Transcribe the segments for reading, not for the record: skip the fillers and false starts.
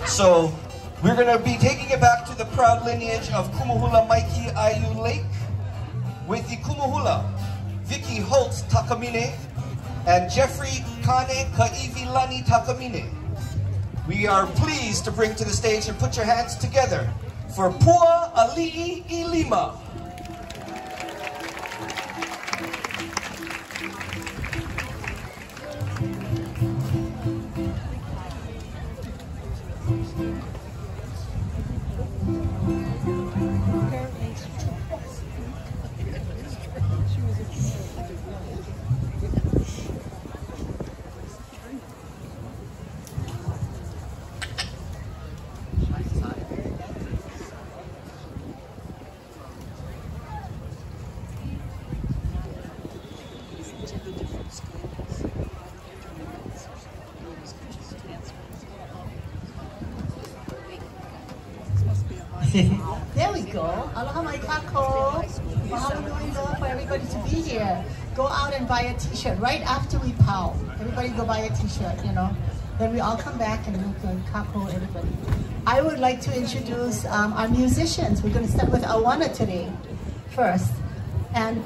So we're going to be taking it back to the proud lineage of Kumu Hula Maiki Ayu Lake with the Kumu Hula, Vicky, Holt, Takamine, and Jeffrey Kānekaʻiwilani Takamine. We are pleased to bring to the stage and put your hands together for Pauoa, Aliʻi, ʻIlima. There we go. Aloha mai kako. Mahalo for everybody to be here. Go out and buy a t-shirt right after we pow. Everybody go buy a t-shirt, you know. Then we all come back and we can kako everybody. I would like to introduce our musicians. We're going to start with Awana today first. And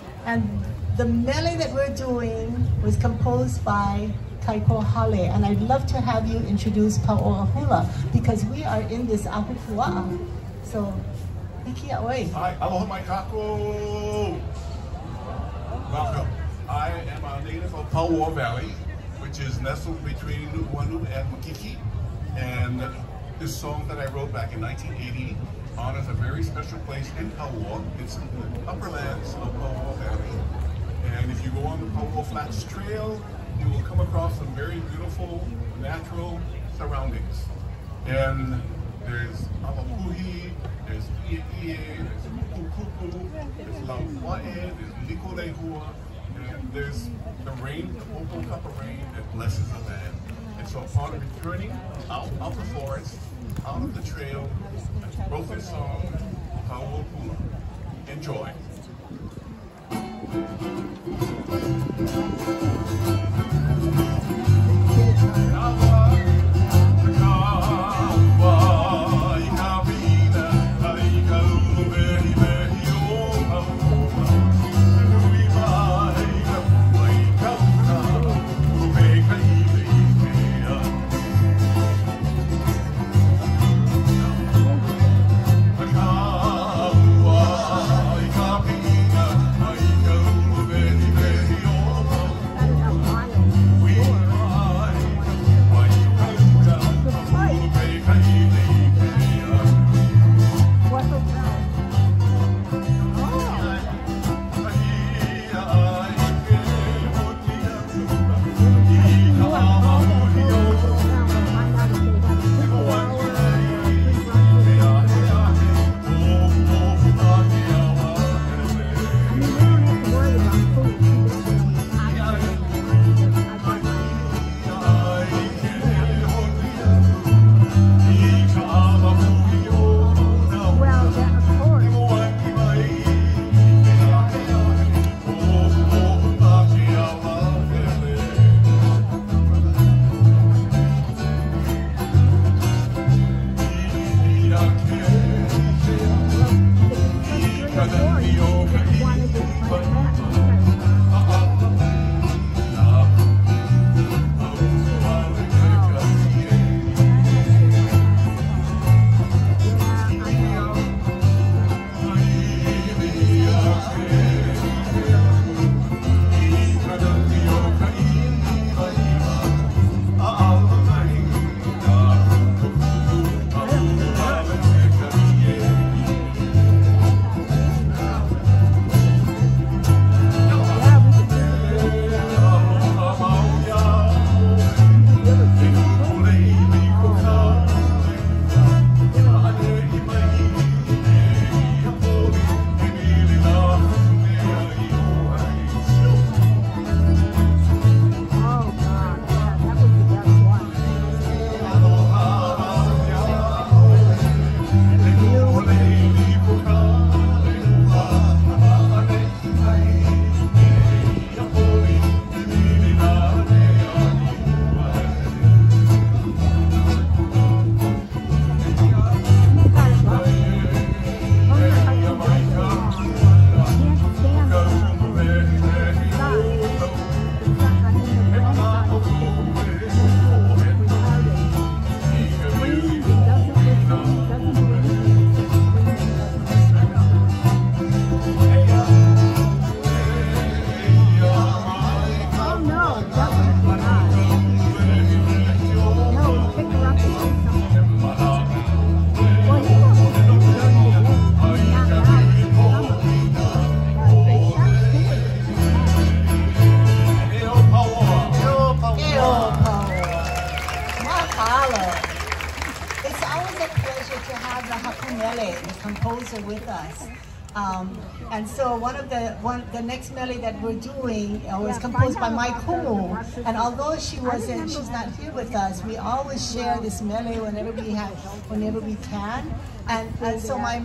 the medley that we're doing was composed by Kaiko Hale, and I'd love to have you introduce Pauoa Hula because we are in this ahupua'a. So, Vicky, away. Hi, aloha mai kako. Welcome. I am a native of Pauoa Valley, which is nestled between Nu'uanu and Makiki. And this song that I wrote back in 1980 honors a very special place in Pauoa. It's in the upper lands of Pauoa Valley. And if you go on the Pauoa Flats Trail, you will come across some very beautiful natural surroundings. And there's Alapuhi, there's Iʻie, there's Kuku, there's Lauaʻe, there's Likolehua, and there's the rain, the Popo cup of rain that blesses the land. And so upon returning out of the forest, out of the trail, I wrote this song, Pauoa Hula. Enjoy. the pleasure to have the Hakumele, the composer, with us. And so the next mele that we're doing was composed by my Kumu, and although she's not here with us, we always share this mele whenever we can. And so I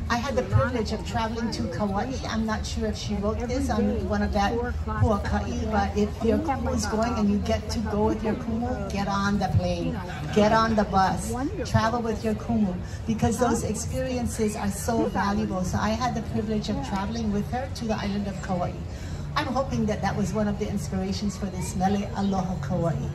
had the privilege of traveling to Kauaʻi. I'm not sure if she wrote this on one of that huaka'i, but if your kumu is going and you get to go with your kumu, get on the plane, get on the bus, travel with your kumu, because those experiences are so valuable. So I had the privilege of traveling with her to the island of Kauaʻi. I'm hoping that that was one of the inspirations for this mele, Aloha Kauaʻi.